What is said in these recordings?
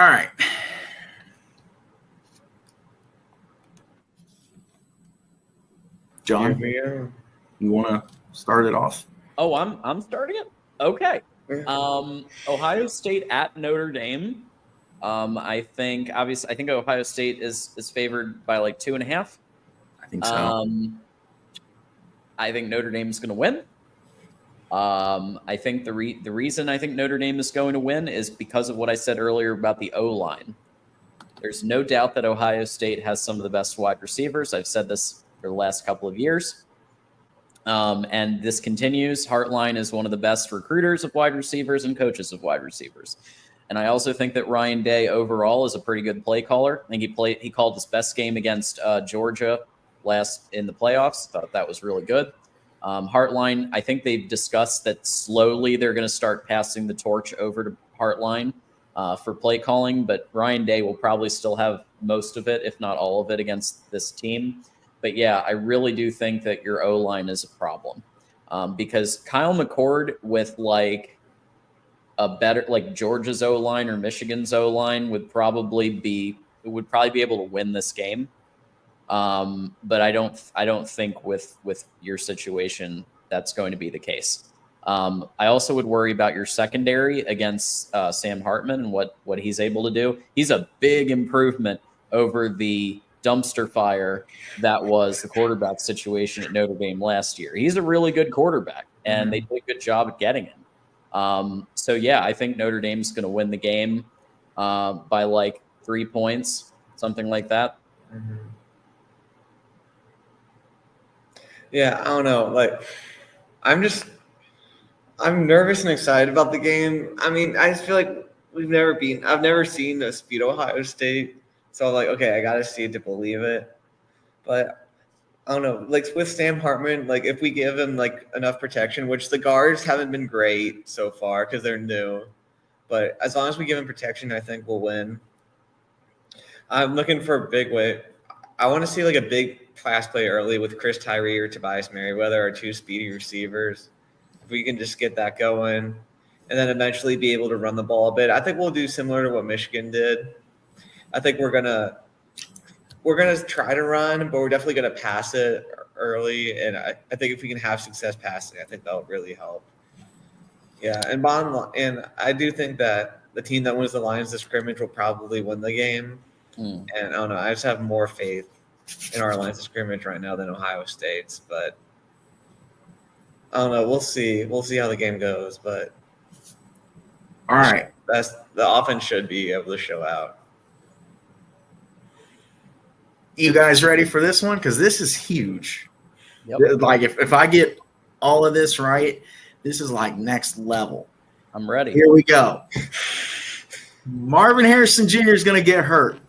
All right. John, you want to start it off? Oh, I'm starting it? Okay. Ohio State at Notre Dame. I think Ohio State is favored by like 2.5. I think so. I think Notre Dame is going to win. I think the reason I think Notre Dame is going to win is because of what I said earlier about the O-line. There's no doubt that Ohio State has some of the best wide receivers. I've said this for the last couple of years. And this continues. Hartline is one of the best recruiters of wide receivers and coaches of wide receivers. And I also think that Ryan Day overall is a pretty good play caller. I think he called his best game against Georgia last in the playoffs. Thought that was really good. Hartline, I think they've discussed that slowly they're going to start passing the torch over to Hartline for play calling, but Ryan Day will probably still have most of it, if not all of it, against this team. But yeah, I really do think that your O-line is a problem because Kyle McCord with like a better, like Georgia's O-line or Michigan's O-line would probably be able to win this game. But I don't think with your situation that's going to be the case. I also would worry about your secondary against Sam Hartman and what he's able to do. He's a big improvement over the dumpster fire that was the quarterback situation at Notre Dame last year. He's a really good quarterback, and they did a good job at getting him. So yeah, I think Notre Dame's going to win the game by like 3 points, something like that. Mm-hmm. Yeah, I don't know. Like, I'm nervous and excited about the game. I mean, I just feel like I've never seen a speed Ohio State. So I'm like, okay, I got to see it to believe it. But I don't know. Like with Sam Hartman, like if we give him like enough protection, which the guards haven't been great so far because they're new. But as long as we give him protection, I think we'll win. I'm looking for a big way. I want to see like a big pass play early with Chris Tyree or Tobias Merriweather, our two speedy receivers. If we can just get that going and then eventually be able to run the ball a bit, I think we'll do similar to what Michigan did. I think we're gonna try to run, but we're definitely gonna pass it early. And I think if we can have success passing, I think that'll really help. Yeah, and I do think that the team that wins the lines of scrimmage will probably win the game. And I don't know, I just have more faith in our lines of scrimmage right now than Ohio State's. But I don't know. We'll see. We'll see how the game goes. But all right, the offense should be able to show out. You guys ready for this one? Because this is huge. Yep. Like if I get all of this right, this is like next level. I'm ready. Here we go. Marvin Harrison Jr. is going to get hurt.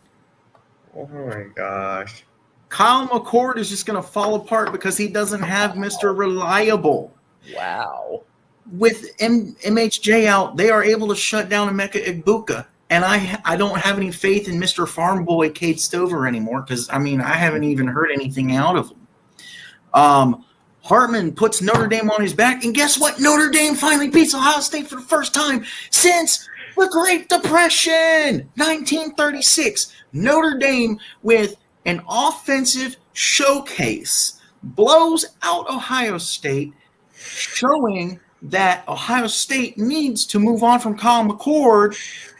Oh my gosh. Kyle McCord is just going to fall apart because he doesn't have Mr. Reliable. Wow. With MHJ out, they are able to shut down Emeka Egbuka. And I don't have any faith in Mr. Farm Boy Cade Stover anymore because, I mean, I haven't even heard anything out of him. Hartman puts Notre Dame on his back. And guess what? Notre Dame finally beats Ohio State for the first time since the Great Depression, 1936. Notre Dame, with an offensive showcase, blows out Ohio State, showing that Ohio State needs to move on from Kyle McCord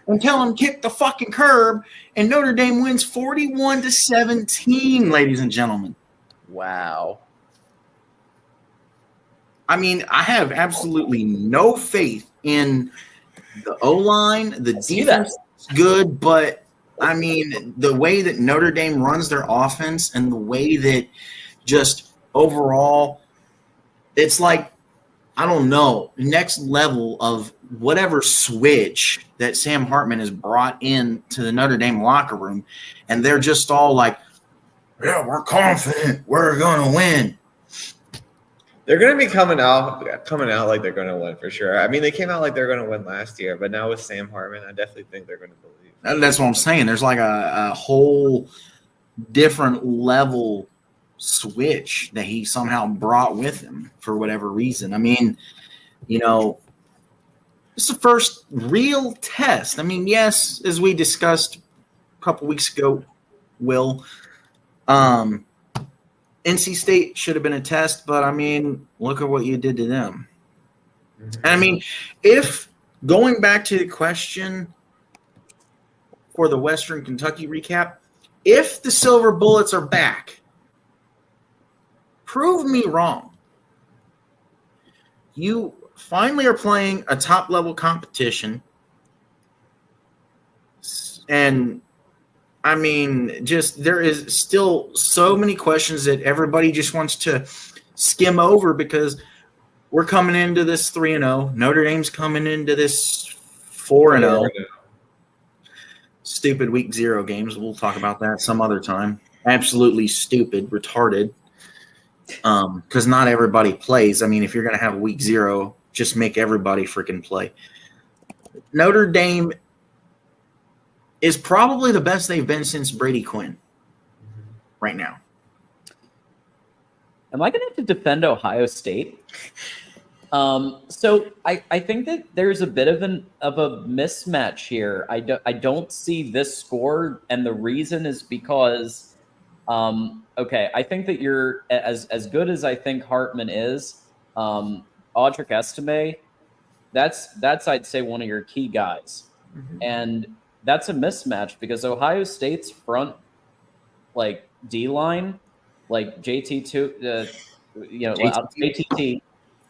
and tell him kick the fucking curb, and Notre Dame wins 41-17, ladies and gentlemen. Wow. I mean, I have absolutely no faith in the O-line. The defense is good, but I mean, the way that Notre Dame runs their offense and the way that just overall, it's like, I don't know, next level of whatever switch that Sam Hartman has brought in to the Notre Dame locker room. And they're just all like, yeah, we're confident. We're going to win. They're going to be coming out like they're going to win for sure. I mean, they came out like they're going to win last year, but now with Sam Hartman, I definitely think they're going to believe. That's what I'm saying. There's like a whole different level switch that he somehow brought with him for whatever reason. I mean, you know, This is the first real test. I mean, yes, as we discussed a couple weeks ago, Will, NC State should have been a test, but I mean, look at what you did to them. And I mean, if going back to the question for the Western Kentucky recap, if the Silver Bullets are back, prove me wrong. You finally are playing a top-level competition, and I mean, just there is still so many questions that everybody just wants to skim over because we're coming into this 3-0. Notre Dame's coming into this 4-0. Stupid week 0 games. We'll talk about that some other time. Absolutely stupid, retarded. Because not everybody plays. I mean, if you're going to have a week 0, just make everybody freaking play. Notre Dame is probably the best they've been since Brady Quinn right now. Am I going to have to defend Ohio State? So I think that there's a bit of a mismatch here. I don't see this score, and the reason is because, okay, I think that you're as good as I think Hartman is. Audric Estime, that's I'd say one of your key guys, and that's a mismatch because Ohio State's front, like D line, like JTT.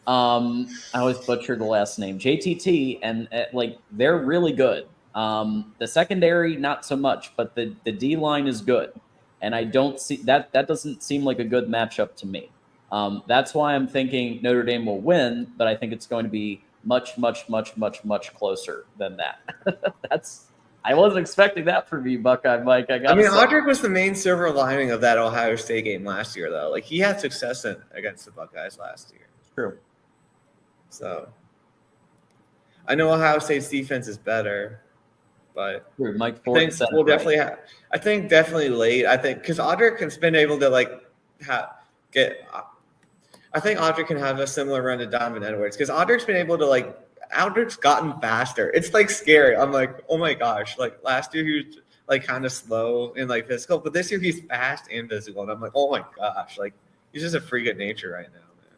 I always butcher the last name, JTT, and like they're really good. The secondary, not so much, but the D line is good, and I don't see that. That doesn't seem like a good matchup to me. That's why I'm thinking Notre Dame will win, but I think it's going to be much closer than that. I wasn't expecting that from you, Buckeye Mike. Audric was the main silver lining of that Ohio State game last year, though. Like he had success against the Buckeyes last year. True. So I know Ohio State's defense is better, but True. Mike I think we'll definitely have. I think definitely late. I think because Audric has been able to I think Audric can have a similar run to Donovan Edwards because Audric's been able to Audric's gotten faster. It's like scary. I'm like, oh my gosh! Like last year he was like kind of slow and like physical, but this year he's fast and physical, and I'm like, oh my gosh! Like he's just a freak of nature right now, man.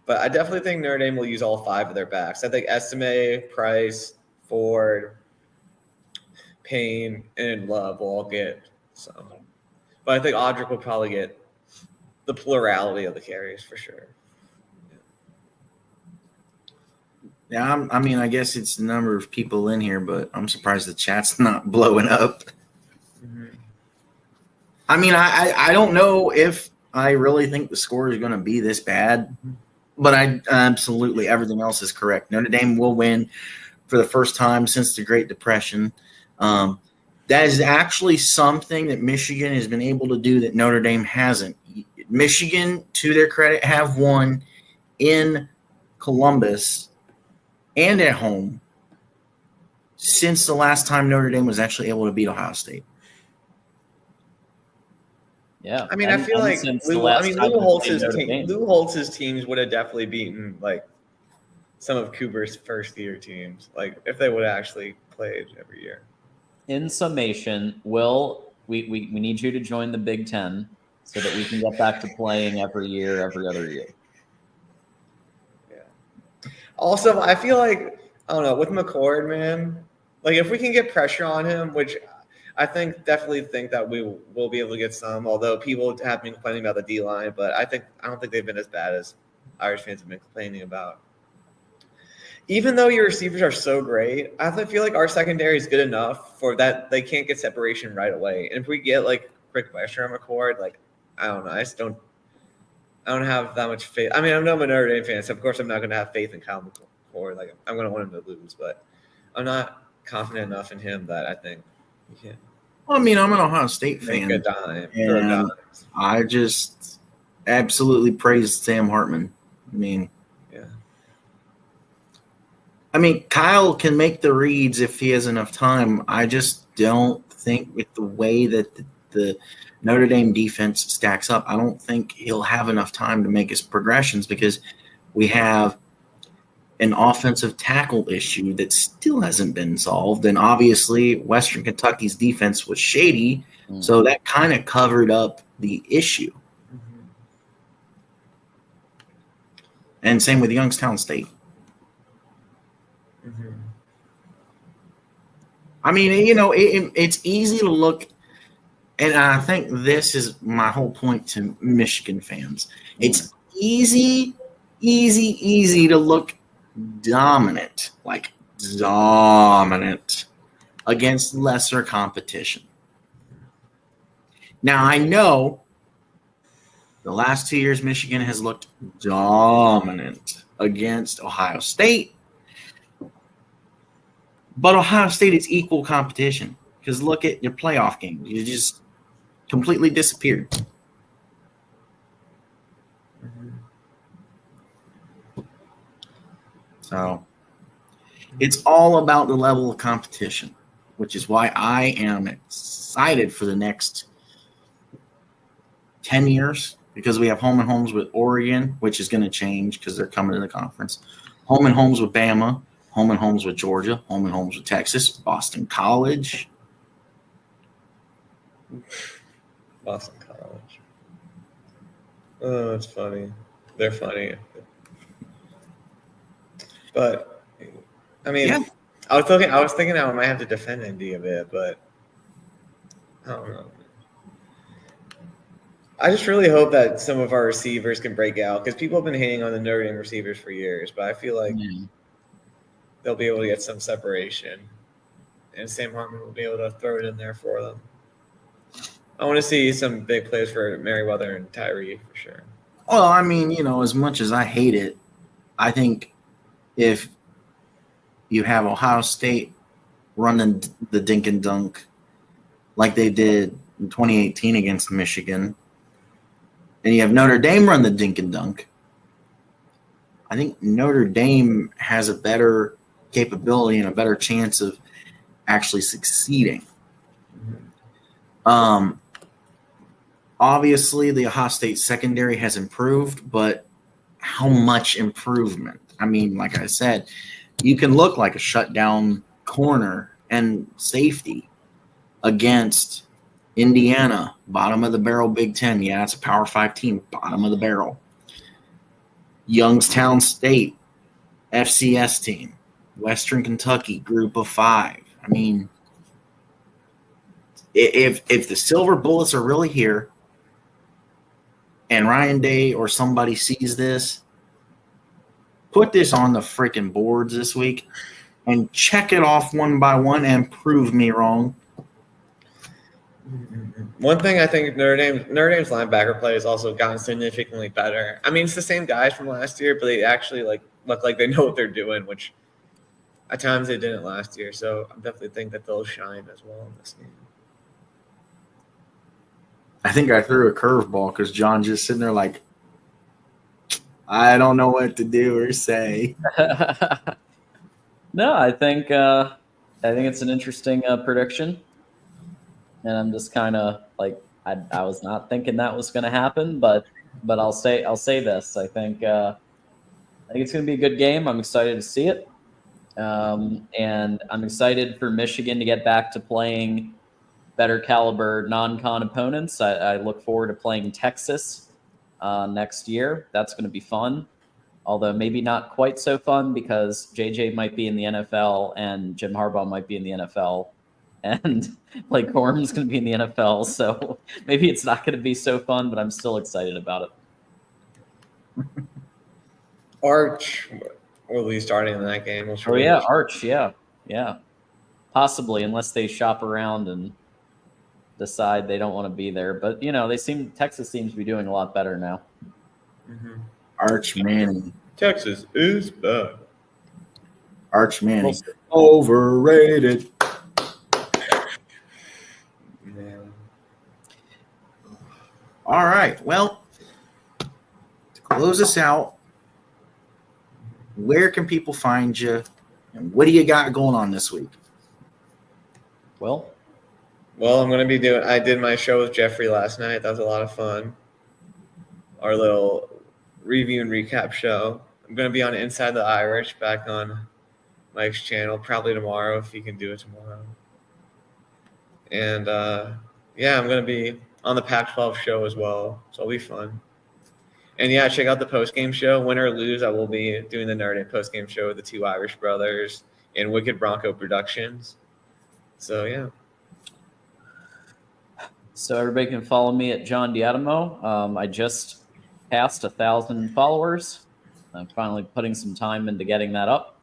But I definitely think Notre Dame will use all 5 of their backs. I think Estime, Price, Ford, Payne, and Love will all get some. But I think Audric will probably get the plurality of the carries for sure. Yeah, I mean, I guess it's the number of people in here, but I'm surprised the chat's not blowing up. Mm-hmm. I mean, I don't know if I really think the score is going to be this bad, but I absolutely everything else is correct. Notre Dame will win for the first time since the Great Depression. That is actually something that Michigan has been able to do that Notre Dame hasn't. Michigan, to their credit, have won in Columbus and at home since the last time Notre Dame was actually able to beat Ohio State. Yeah, I mean, I feel like Lou Holtz's teams would have definitely beaten like some of Cooper's first-year teams, like if they would have actually played every year. In summation, Will, we need you to join the Big Ten so that we can get back to playing every year, every other year. Also, I feel like, I don't know, with McCord, man, like if we can get pressure on him, which I definitely think that we will be able to get some, although people have been complaining about the D-line, but I don't think they've been as bad as Irish fans have been complaining about. Even though your receivers are so great, I feel like our secondary is good enough for that they can't get separation right away. And if we get like quick pressure on McCord, like, I don't know, I don't have that much faith. I mean, I'm a Notre Dame fan, so of course I'm not going to have faith in Kyle McCord. Like, I'm going to want him to lose, but I'm not confident enough in him that I think he can. Well, I mean, I'm an Ohio State fan. Make a dime. And I just absolutely praise Sam Hartman. I mean, Kyle can make the reads if he has enough time. I just don't think with the way that the Notre Dame defense stacks up, I don't think he'll have enough time to make his progressions because we have an offensive tackle issue that still hasn't been solved. And obviously, Western Kentucky's defense was shady, so that kind of covered up the issue. Mm-hmm. And same with Youngstown State. Mm-hmm. I mean, it's easy to look, and I think this is my whole point to Michigan fans. It's easy to look dominant against lesser competition. Now, I know the last 2 years Michigan has looked dominant against Ohio State, but Ohio State is equal competition because look at your playoff games. You just completely disappeared. Mm-hmm. So it's all about the level of competition, which is why I am excited for the next 10 years because we have home and homes with Oregon, which is going to change because they're coming to the conference. Home and homes with Bama, home and homes with Georgia, home and homes with Texas, Boston College. Boston College. Oh, it's funny. They're funny. But I mean, Yeah. I was thinking I might have to defend Indy a bit, but I don't know. I just really hope that some of our receivers can break out because people have been hating on the Notre Dame receivers for years, but I feel like they'll be able to get some separation, and Sam Hartman will be able to throw it in there for them. I want to see some big plays for Merriweather and Tyree for sure. Well, I mean, as much as I hate it, I think if you have Ohio State running the dink and dunk like they did in 2018 against Michigan, and you have Notre Dame run the dink and dunk, I think Notre Dame has a better capability and a better chance of actually succeeding. Mm-hmm. Obviously, the Ohio State secondary has improved, but how much improvement? I mean, like I said, you can look like a shutdown corner and safety against Indiana, bottom of the barrel Big Ten. Yeah, it's a Power 5 team, bottom of the barrel. Youngstown State, FCS team. Western Kentucky, group of 5. I mean, if the silver bullets are really here and Ryan Day or somebody sees this, put this on the freaking boards this week and check it off one by one and prove me wrong. One thing I think Notre Dame's linebacker play has also gotten significantly better. I mean, it's the same guys from last year, but they actually look like they know what they're doing, which at times they didn't last year. So I definitely think that they'll shine as well in this game. I think I threw a curveball because John's just sitting there like, I don't know what to do or say. No, I think it's an interesting prediction, and I'm just kind of like I was not thinking that was going to happen, but I'll say this. I think it's going to be a good game. I'm excited to see it, and I'm excited for Michigan to get back to playing better caliber non-con opponents. I look forward to playing Texas next year. That's going to be fun. Although maybe not quite so fun because JJ might be in the NFL and Jim Harbaugh might be in the NFL and Blake Corum's going to be in the NFL. So maybe it's not going to be so fun, but I'm still excited about it. Arch will be starting in that game. Oh, yeah, Arch, yeah. Possibly, unless they shop around and decide they don't want to be there. But, Texas seems to be doing a lot better now. Mm-hmm. Arch Manning. Texas is bad. Arch Manning. Overrated. Yeah. All right. Well, to close us out, where can people find you? And what do you got going on this week? Well, I'm going to be I did my show with Jeffrey last night. That was a lot of fun. Our little review and recap show. I'm going to be on Inside the Irish back on Mike's channel, probably tomorrow if he can do it tomorrow. And I'm going to be on the Pac-12 show as well, so it'll be fun. And yeah, check out the post-game show. Win or lose, I will be doing the Nerd and post-game show with the two Irish brothers and Wicked Bronco Productions. So yeah. So everybody can follow me at John Dadamo1. I just passed 1,000 followers. I'm finally putting some time into getting that up.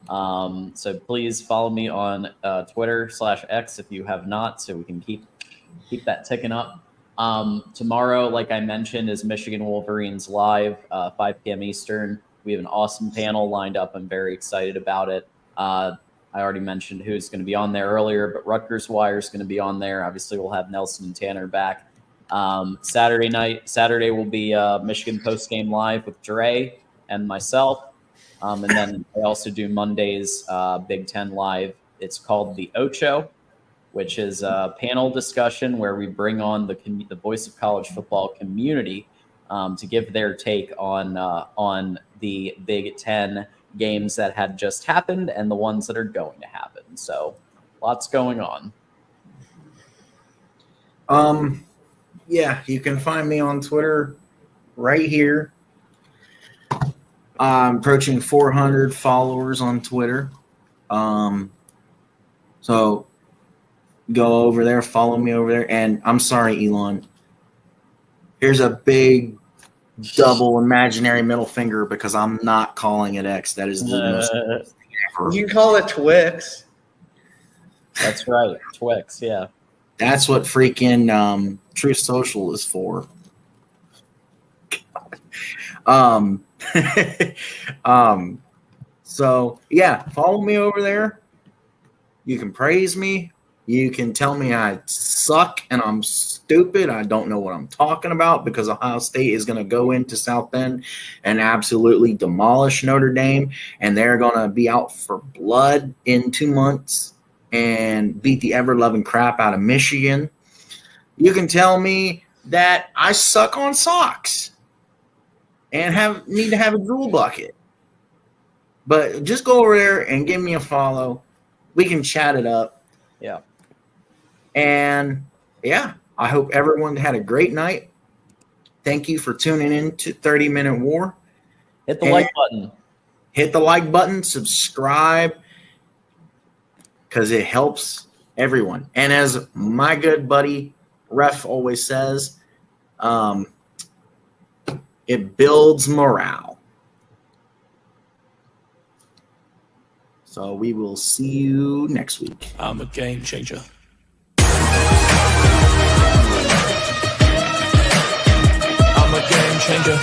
So please follow me on Twitter/X if you have not, so we can keep that ticking up. Tomorrow, like I mentioned, is Michigan Wolverines Live, 5 p.m. Eastern. We have an awesome panel lined up. I'm very excited about it. I already mentioned who's going to be on there earlier, but Rutgers Wire is going to be on there. Obviously, we'll have Nelson and Tanner back. Saturday will be Michigan Post Game Live with Dre and myself. And then I also do Mondays Big Ten Live. It's called the Ocho, which is a panel discussion where we bring on the voice of college football community to give their take on the Big Ten games that had just happened and the ones that are going to happen. So lots going on. Yeah, you can find me on Twitter right here. I'm approaching 400 followers on Twitter. So go over there, follow me over there. And I'm sorry, Elon. Here's a big double imaginary middle finger because I'm not calling it X. That is the most thing ever. You can call it Twix. That's right. Twix, yeah. That's what freaking Truth Social is for. So yeah, follow me over there. You can praise me. You can tell me I suck and I'm stupid. I don't know what I'm talking about because Ohio State is going to go into South Bend and absolutely demolish Notre Dame. And they're going to be out for blood in 2 months and beat the ever-loving crap out of Michigan. You can tell me that I suck on socks and need to have a drool bucket. But just go over there and give me a follow. We can chat it up. Yeah. And yeah, I hope everyone had a great night. Thank you for tuning in to 30-Minute War. Hit the like button. Hit the like button, subscribe, because it helps everyone. And as my good buddy Ref always says, it builds morale. So we will see you next week. I'm a game changer. I'm a game changer.